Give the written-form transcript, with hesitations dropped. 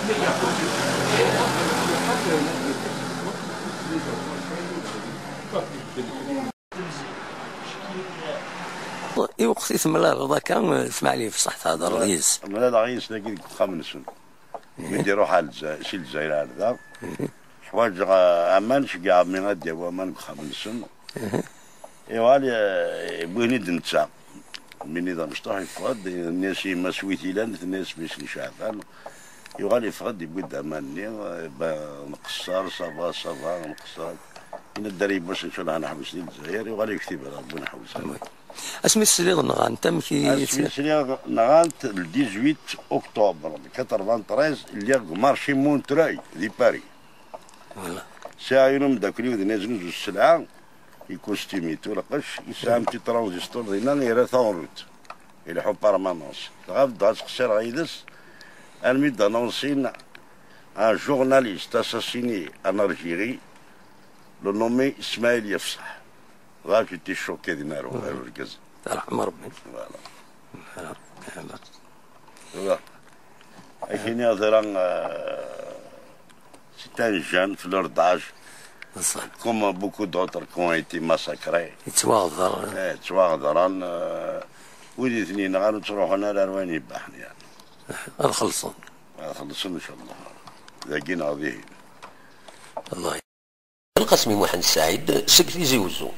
اي وقت يتملى رضا كان اسمع لي في صحة هذا الرئيس. هذا الرئيس لكن خمس يديروا حال شي الجزائر هذا حوايج امان شي كاع من غادي هو امان خمس ايوا بغيني دنتا من نظام مشطوح يفقد الناس ما سويتي لان الناس باش نشافان يغال يفقد يبغي اماني نقصر صافا نقصر من الدري باش نشوف انا حبس الجزائر يغال يكتب ربنا حوسها. اسمي السليغ نغان انت مكي اسمي السليغ نغان 18 اكتوبر 93 اللي مارشي مونتراي دي باري. فوالا ساعه يوم داك اليوم نازل زوج السلعه يكوستيميتو لقاش يساهم في ترانزستور ديالنا يرا ثورت الى حب بارمانونس غاب داس قصير غيدس الميد انونسين ان جورناليست اساسيني ان الجيري لو نومي اسماعيل يفصح غاب جيتي شوكي دينارو الركز رحم ربي. فوالا اكيني هضرا c'est un jeune fleur d'âge comme beaucoup d'autres qui ont été massacrés. يتواضر تواضران ولي اثنين غادي تروحوا انا لروان يباحن يعني. نخلصون ان شاء الله. ذاكين غادي الله. القاسمي محمد السعيد سكتي زيوزو.